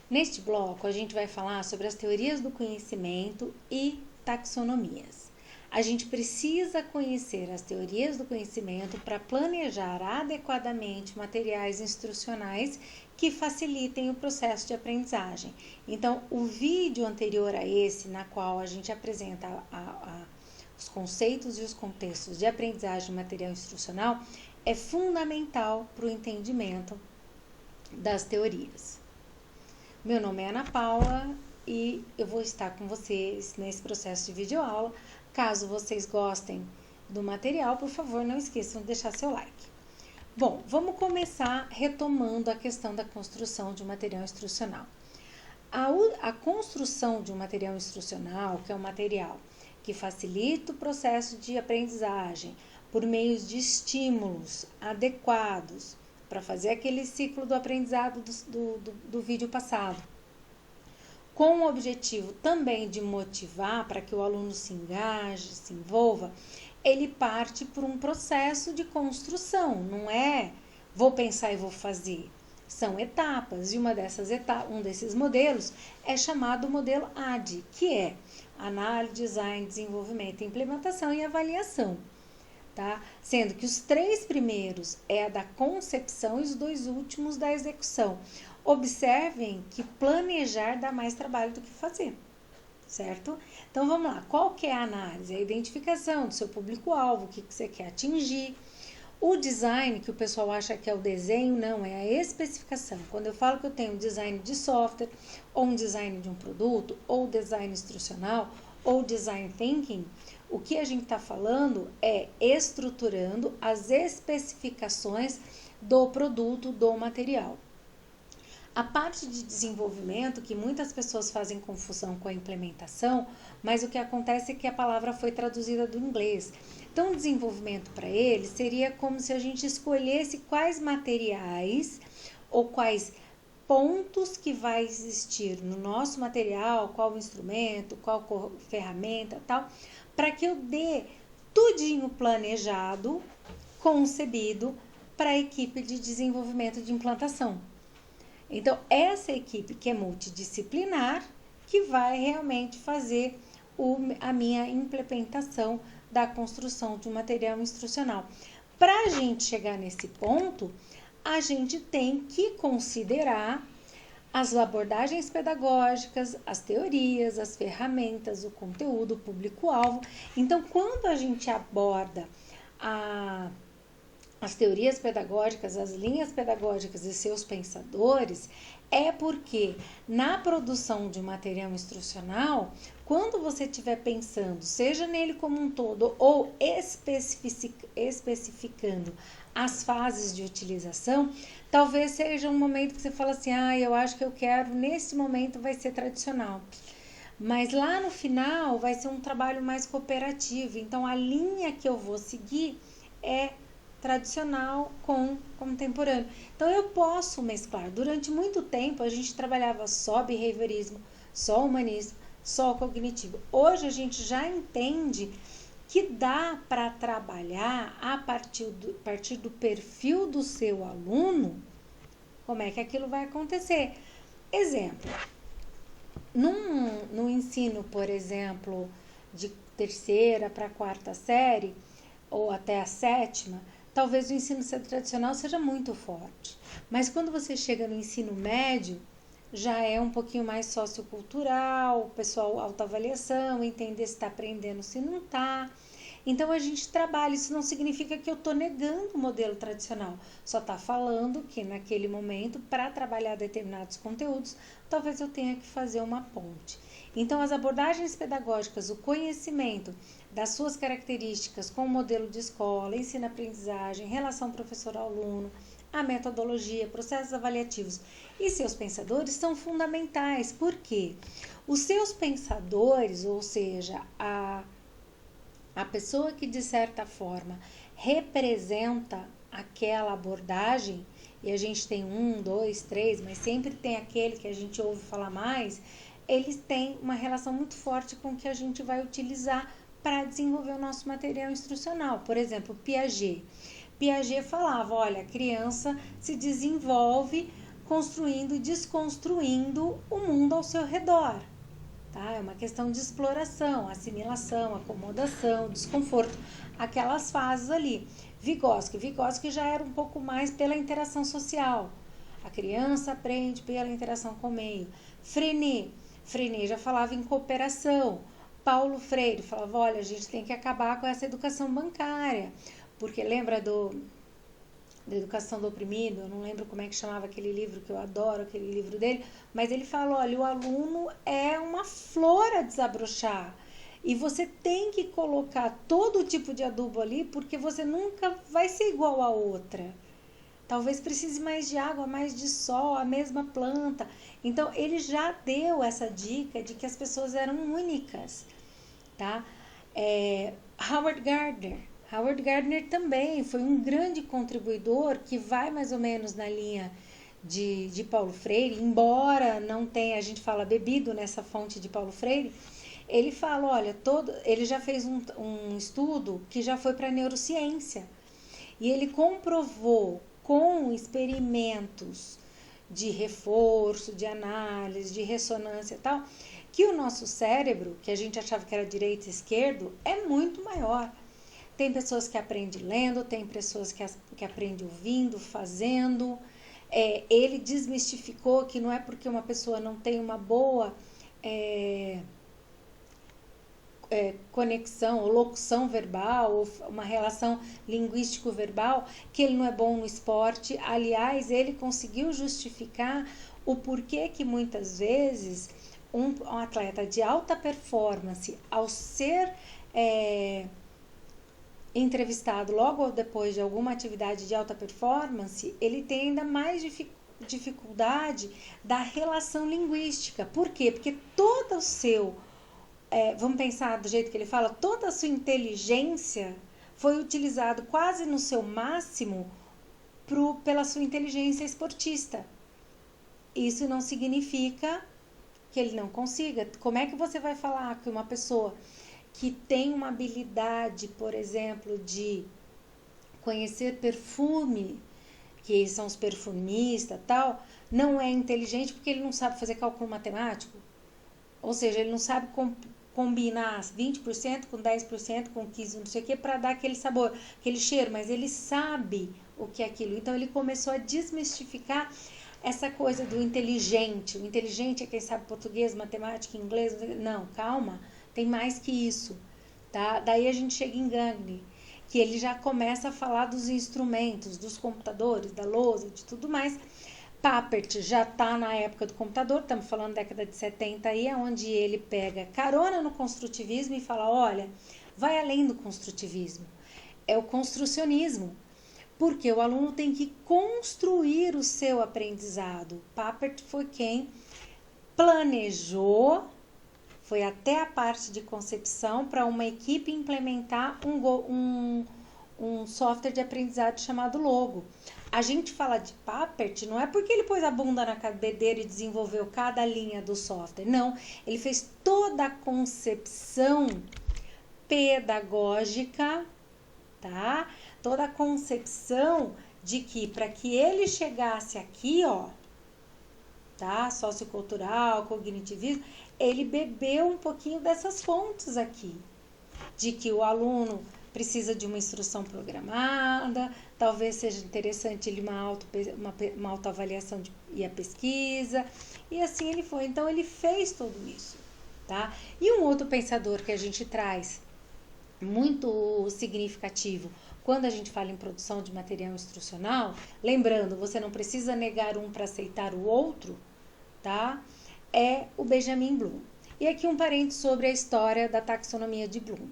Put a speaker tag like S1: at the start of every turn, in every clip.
S1: Neste bloco, a gente vai falar sobre as teorias do conhecimento e taxonomias. A gente precisa conhecer as teorias do conhecimento para planejar adequadamente materiais instrucionais que facilitem o processo de aprendizagem. Então, o vídeo anterior a esse, na qual a gente apresenta os conceitos e os contextos de aprendizagem do material instrucional, é fundamental para o entendimento das teorias. Meu nome é Ana Paula e eu vou estar com vocês nesse processo de videoaula. Caso vocês gostem do material, por favor, não esqueçam de deixar seu like. Bom, vamos começar retomando a questão da construção de um material instrucional. A construção de um material instrucional, que é um material que facilita o processo de aprendizagem por meio de estímulos adequados para fazer aquele ciclo do aprendizado do vídeo passado, com o objetivo também de motivar para que o aluno se engaje, se envolva, ele parte por um processo de construção, não é vou pensar e vou fazer. São etapas, e um desses modelos é chamado modelo AD, que é análise, design, desenvolvimento, implementação e avaliação. Tá? Sendo que os 3 primeiros é a da concepção e os 2 últimos da execução. Observem que planejar dá mais trabalho do que fazer, certo? Então vamos lá, qual que é a análise? A identificação do seu público-alvo, o que você quer atingir. O design, que o pessoal acha que é o desenho, não, é a especificação. Quando eu falo que eu tenho design de software, ou um design de um produto, ou design instrucional, ou design thinking, o que a gente está falando é estruturando as especificações do produto, do material. A parte de desenvolvimento, que muitas pessoas fazem confusão com a implementação, mas o que acontece é que a palavra foi traduzida do inglês. Então, desenvolvimento para ele seria como se a gente escolhesse quais materiais ou quais pontos que vai existir no nosso material, qual instrumento, qual ferramenta, tal, para que eu dê tudinho planejado, concebido para a equipe de desenvolvimento de implantação. Então, essa equipe que é multidisciplinar, que vai realmente fazer a minha implementação da construção de um material instrucional. Para a gente chegar nesse ponto, a gente tem que considerar as abordagens pedagógicas, as teorias, as ferramentas, o conteúdo, o público-alvo. Então, quando a gente aborda as teorias pedagógicas, as linhas pedagógicas e seus pensadores, é porque na produção de um material instrucional, quando você estiver pensando, seja nele como um todo ou especificando as fases de utilização, talvez seja um momento que você fala assim, eu acho que eu quero, nesse momento vai ser tradicional. Mas lá no final vai ser um trabalho mais cooperativo, então a linha que eu vou seguir é tradicional com contemporâneo. Então eu posso mesclar. Durante muito tempo a gente trabalhava só behaviorismo, só humanismo, só cognitivo. Hoje a gente já entende que dá para trabalhar a partir do perfil do seu aluno, como é que aquilo vai acontecer. Exemplo, no ensino, por exemplo, de 3ª para a 4ª série, ou até a 7ª, talvez o ensino tradicional seja muito forte. Mas quando você chega no ensino médio, já é um pouquinho mais sociocultural, o pessoal autoavaliação, entender se está aprendendo, se não está. Então a gente trabalha, isso não significa que eu estou negando o modelo tradicional, só está falando que naquele momento, para trabalhar determinados conteúdos, talvez eu tenha que fazer uma ponte. Então as abordagens pedagógicas, o conhecimento das suas características com o modelo de escola, ensino-aprendizagem, relação professor-aluno, a metodologia, processos avaliativos e seus pensadores são fundamentais. Por quê? Os seus pensadores, ou seja, a pessoa que de certa forma representa aquela abordagem, e a gente tem 1, 2, 3, mas sempre tem aquele que a gente ouve falar mais, eles têm uma relação muito forte com o que a gente vai utilizar para desenvolver o nosso material instrucional. Por exemplo, Piaget. Piaget falava, olha, a criança se desenvolve construindo e desconstruindo o mundo ao seu redor. Tá? É uma questão de exploração, assimilação, acomodação, desconforto, aquelas fases ali. Vygotsky já era um pouco mais pela interação social. A criança aprende pela interação com o meio. Freinet já falava em cooperação. Paulo Freire falava, olha, a gente tem que acabar com essa educação bancária. Porque lembra da Educação do Oprimido? Eu não lembro como é que chamava aquele livro, que eu adoro aquele livro dele. Mas ele fala, olha, o aluno é uma flor a desabrochar. E você tem que colocar todo tipo de adubo ali, porque você nunca vai ser igual a outra. Talvez precise mais de água, mais de sol, a mesma planta. Então, ele já deu essa dica de que as pessoas eram únicas, tá? Howard Gardner também foi um grande contribuidor que vai mais ou menos na linha de Paulo Freire, embora não tenha, a gente fala, bebido nessa fonte de Paulo Freire. Ele fala, olha, ele já fez um estudo que já foi para a neurociência. E ele comprovou com experimentos de reforço, de análise, de ressonância e tal, que o nosso cérebro, que a gente achava que era direito e esquerdo, é muito maior. Tem pessoas que aprendem lendo, tem pessoas que aprendem ouvindo, fazendo. Ele desmistificou que não é porque uma pessoa não tem uma boa conexão ou locução verbal ou uma relação linguístico-verbal, que ele não é bom no esporte. Aliás, ele conseguiu justificar o porquê que muitas vezes um atleta de alta performance, ao ser entrevistado logo depois de alguma atividade de alta performance, ele tem ainda mais dificuldade da relação linguística. Por quê? Porque todo o seu vamos pensar do jeito que ele fala, toda a sua inteligência foi utilizado quase no seu máximo pela sua inteligência esportista. Isso não significa que ele não consiga. Como é que você vai falar que uma pessoa que tem uma habilidade, por exemplo, de conhecer perfume, que são os perfumistas tal, não é inteligente porque ele não sabe fazer cálculo matemático? Ou seja, ele não sabe combinar 20% com 10%, com 15%, não sei o que, para dar aquele sabor, aquele cheiro, mas ele sabe o que é aquilo. Então, ele começou a desmistificar essa coisa do inteligente. O inteligente é quem sabe português, matemática, inglês. Não, calma, tem mais que isso, tá? Daí a gente chega em Gagné, que ele já começa a falar dos instrumentos, dos computadores, da lousa, de tudo mais. Papert já está na época do computador, estamos falando década de 70 aí, onde ele pega carona no construtivismo e fala, olha, vai além do construtivismo, é o construcionismo, porque o aluno tem que construir o seu aprendizado. Papert foi quem planejou, foi até a parte de concepção para uma equipe implementar um software de aprendizado chamado Logo. A gente fala de Papert, não é porque ele pôs a bunda na cadeira e desenvolveu cada linha do software. Não, ele fez toda a concepção pedagógica, tá? Toda a concepção de que para que ele chegasse aqui, ó, tá? Sociocultural, cognitivismo, ele bebeu um pouquinho dessas fontes aqui, de que o aluno precisa de uma instrução programada, talvez seja interessante ele uma autoavaliação e a pesquisa, e assim ele foi. Então, ele fez tudo isso, tá? E um outro pensador que a gente traz, muito significativo, quando a gente fala em produção de material instrucional, lembrando, você não precisa negar um para aceitar o outro, tá? É o Benjamin Bloom. E aqui um parênteses sobre a história da taxonomia de Bloom.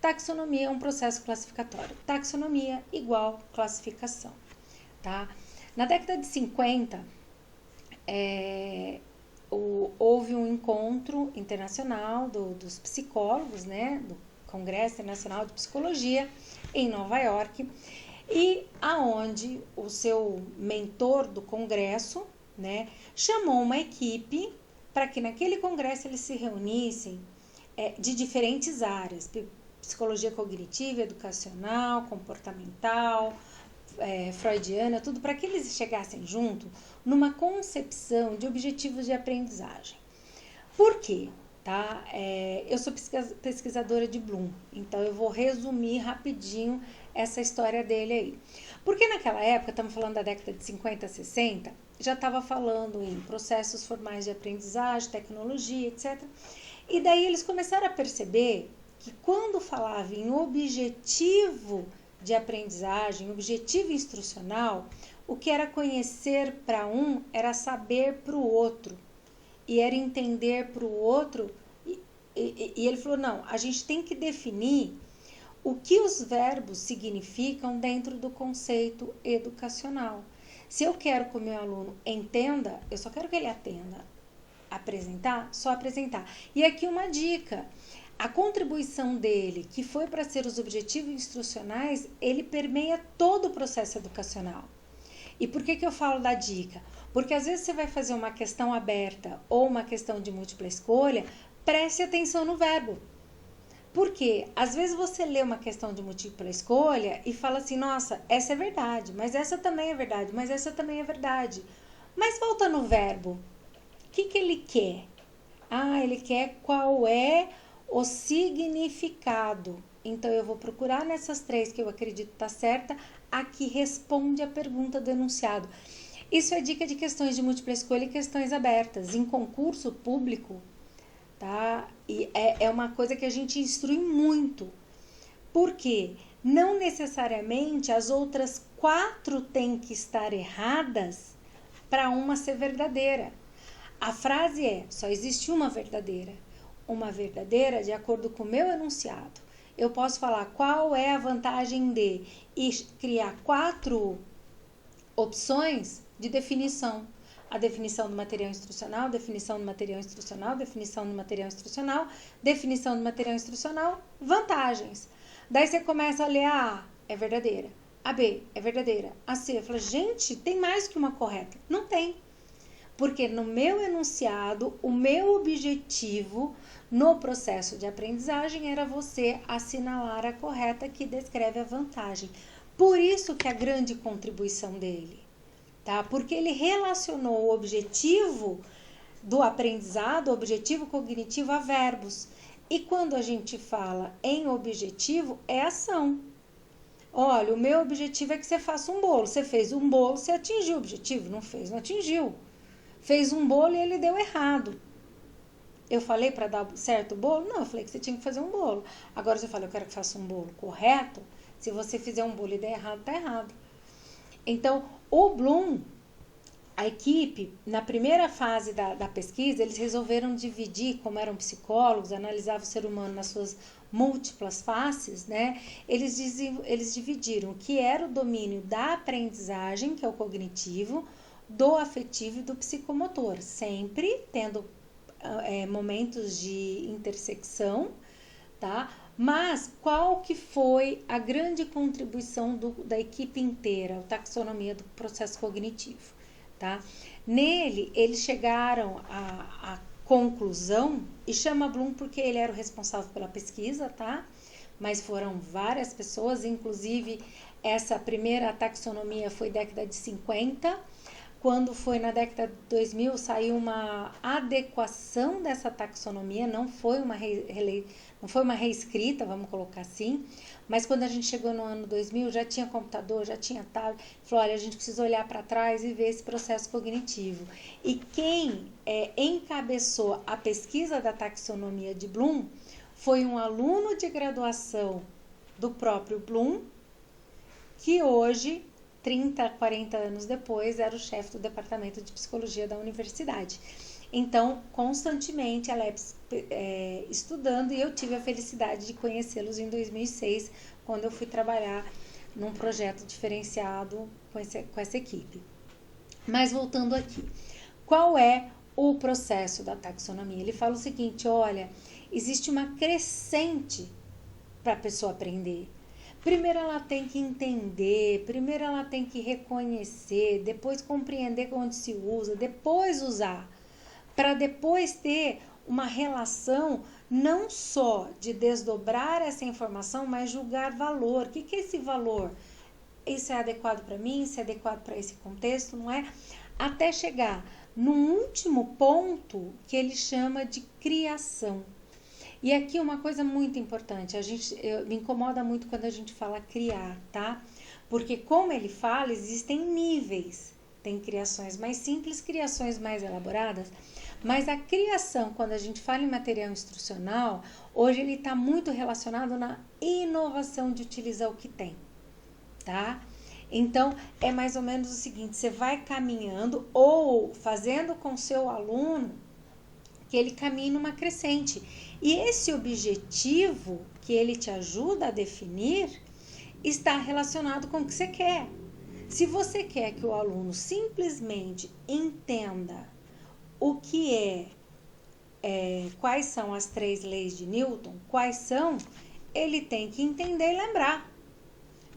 S1: Taxonomia é um processo classificatório. Taxonomia igual classificação, tá? Na década de 50, houve um encontro internacional dos psicólogos, né? Do Congresso Internacional de Psicologia, em Nova York, e aonde o seu mentor do congresso, né, chamou uma equipe para que naquele congresso eles se reunissem de diferentes áreas, psicologia cognitiva, educacional, comportamental, freudiana, tudo, para que eles chegassem junto numa concepção de objetivos de aprendizagem. Por quê? Tá? Eu sou pesquisadora de Bloom, então eu vou resumir rapidinho essa história dele aí. Porque naquela época, estamos falando da década de 50, 60, já estava falando em processos formais de aprendizagem, tecnologia, etc. E daí eles começaram a perceber que quando falava em objetivo de aprendizagem, objetivo instrucional, o que era conhecer para um era saber para o outro. E era entender para o outro. E ele falou, não, a gente tem que definir o que os verbos significam dentro do conceito educacional. Se eu quero que o meu aluno entenda, eu só quero que ele atenda. Apresentar, só apresentar. E aqui uma dica. A contribuição dele, que foi para ser os objetivos instrucionais, ele permeia todo o processo educacional. E por que eu falo da dica? Porque às vezes você vai fazer uma questão aberta ou uma questão de múltipla escolha, preste atenção no verbo. Porque às vezes você lê uma questão de múltipla escolha e fala assim, nossa, essa é verdade, mas essa também é verdade, mas essa também é verdade. Mas volta no verbo. O que ele quer? Ele quer qual é o significado. Então, eu vou procurar nessas 3 que eu acredito estar certa, a que responde a pergunta do enunciado. Isso é dica de questões de múltipla escolha e questões abertas. Em concurso público, tá? E é uma coisa que a gente instrui muito. Por quê? Não necessariamente as outras 4 têm que estar erradas para uma ser verdadeira. A frase é, só existe uma verdadeira. Uma verdadeira de acordo com o meu enunciado. Eu posso falar qual é a vantagem de e criar 4 opções de definição. A definição do material instrucional, definição do material instrucional, definição do material instrucional, definição do material instrucional, vantagens. Daí você começa a ler a A, é verdadeira. A B, é verdadeira. A C, eu falo, gente, tem mais que uma correta. Não tem. Porque no meu enunciado, o meu objetivo no processo de aprendizagem era você assinalar a correta que descreve a vantagem. Por isso que a grande contribuição dele, tá? Porque ele relacionou o objetivo do aprendizado, o objetivo cognitivo a verbos. E quando a gente fala em objetivo, é ação. Olha, o meu objetivo é que você faça um bolo. Você fez um bolo, você atingiu o objetivo? Não fez, não atingiu. Fez um bolo e ele deu errado. Eu falei para dar certo o bolo? Não, eu falei que você tinha que fazer um bolo. Agora você fala, eu quero que faça um bolo correto. Se você fizer um bolo e der errado, tá errado. Então, o Bloom, a equipe, na primeira fase da pesquisa, eles resolveram dividir, como eram psicólogos, analisavam o ser humano nas suas múltiplas faces, né? Eles dividiram o que era o domínio da aprendizagem, que é o cognitivo, do afetivo e do psicomotor, sempre tendo momentos de intersecção, tá? Mas qual que foi a grande contribuição da equipe inteira, a taxonomia do processo cognitivo, tá? Nele, eles chegaram à conclusão, e chama Bloom porque ele era o responsável pela pesquisa, tá? Mas foram várias pessoas, inclusive essa primeira taxonomia foi década de 50, quando foi na década de 2000, saiu uma adequação dessa taxonomia, não foi uma reescrita, vamos colocar assim, mas quando a gente chegou no ano 2000, já tinha computador, já tinha tablet, falou, olha, a gente precisa olhar para trás e ver esse processo cognitivo. E quem encabeçou a pesquisa da taxonomia de Bloom foi um aluno de graduação do próprio Bloom, que hoje 30, 40 anos depois, era o chefe do departamento de psicologia da universidade. Então, constantemente, ela estudando, e eu tive a felicidade de conhecê-los em 2006, quando eu fui trabalhar num projeto diferenciado com essa equipe. Mas voltando aqui, qual é o processo da taxonomia? Ele fala o seguinte, olha, existe uma crescente para a pessoa aprender. Primeiro ela tem que entender, primeiro ela tem que reconhecer, depois compreender onde se usa, depois usar, para depois ter uma relação não só de desdobrar essa informação, mas julgar valor. O que é esse valor? isso é adequado para mim, isso é adequado para esse contexto, não é? Até chegar no último ponto que ele chama de criação. E aqui uma coisa muito importante, me incomoda muito quando a gente fala criar, tá? Porque como ele fala, existem níveis. Tem criações mais simples, criações mais elaboradas. Mas a criação, quando a gente fala em material instrucional, hoje ele está muito relacionado na inovação de utilizar o que tem, tá? Então, é mais ou menos o seguinte, você vai caminhando ou fazendo com seu aluno que ele caminhe numa crescente. E esse objetivo que ele te ajuda a definir está relacionado com o que você quer. Se você quer que o aluno simplesmente entenda o que quais são as 3 leis de Newton, quais são, ele tem que entender e lembrar.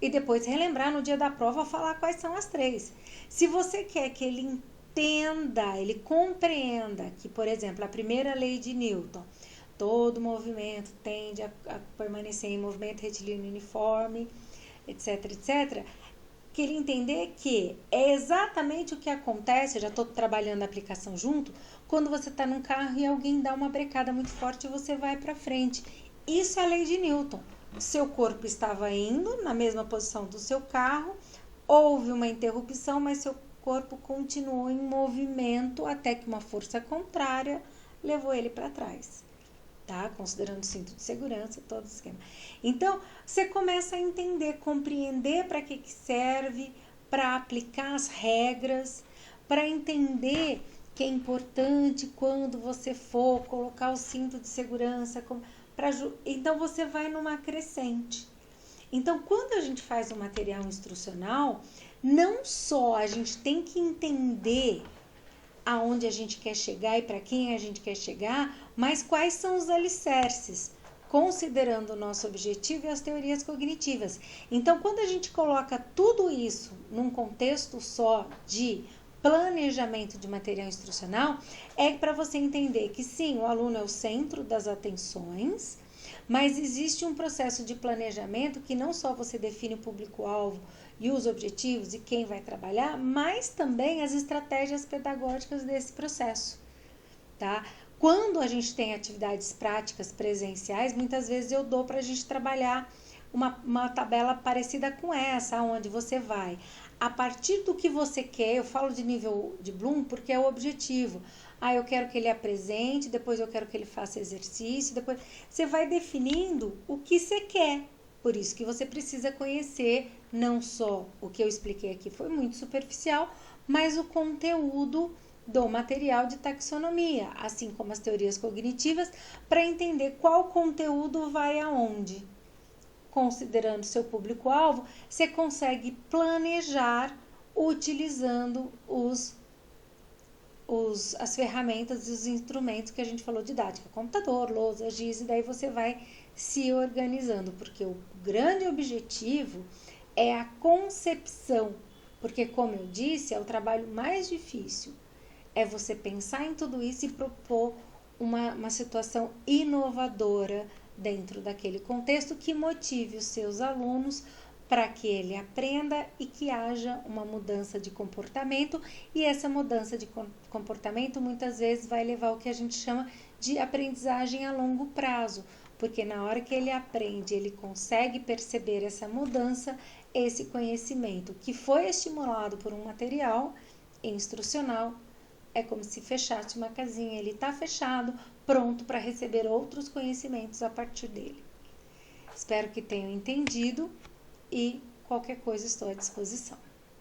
S1: E depois relembrar no dia da prova, falar quais são as 3. Se você quer que ele entenda, ele compreenda que, por exemplo, a primeira lei de Newton, todo movimento tende a permanecer em movimento retilíneo uniforme, etc, etc, que ele entender que é exatamente o que acontece, eu já estou trabalhando a aplicação junto, quando você está num carro e alguém dá uma brecada muito forte e você vai para frente. Isso é a lei de Newton. Seu corpo estava indo na mesma posição do seu carro, houve uma interrupção, mas seu corpo continuou em movimento até que uma força contrária levou ele para trás, tá? Considerando o cinto de segurança, todo o esquema. Então, você começa a entender, compreender para que serve, para aplicar as regras, para entender que é importante quando você for colocar o cinto de segurança, então você vai numa crescente. Então, quando a gente faz um material instrucional, não só a gente tem que entender aonde a gente quer chegar e para quem a gente quer chegar, mas quais são os alicerces, considerando o nosso objetivo e as teorias cognitivas. Então, quando a gente coloca tudo isso num contexto só de planejamento de material instrucional, é para você entender que sim, o aluno é o centro das atenções, mas existe um processo de planejamento que não só você define o público-alvo e os objetivos e quem vai trabalhar, mas também as estratégias pedagógicas desse processo, tá? Quando a gente tem atividades práticas presenciais, muitas vezes eu dou para a gente trabalhar uma tabela parecida com essa, onde você vai, a partir do que você quer, eu falo de nível de Bloom porque é o objetivo. Eu quero que ele apresente, depois eu quero que ele faça exercício, depois você vai definindo o que você quer. Por isso que você precisa conhecer não só o que eu expliquei aqui, foi muito superficial, mas o conteúdo do material de taxonomia, assim como as teorias cognitivas, para entender qual conteúdo vai aonde. Considerando seu público-alvo, você consegue planejar utilizando as ferramentas e os instrumentos que a gente falou, didática, computador, lousa, giz, e daí você vai se organizando, porque o grande objetivo é a concepção, porque como eu disse, é o trabalho mais difícil, é você pensar em tudo isso e propor uma situação inovadora dentro daquele contexto que motive os seus alunos para que ele aprenda e que haja uma mudança de comportamento, e essa mudança de comportamento muitas vezes vai levar ao que a gente chama de aprendizagem a longo prazo, porque na hora que ele aprende, ele consegue perceber essa mudança, esse conhecimento que foi estimulado por um material instrucional, é como se fechasse uma casinha, ele está fechado, pronto para receber outros conhecimentos a partir dele. Espero que tenham entendido e qualquer coisa estou à disposição.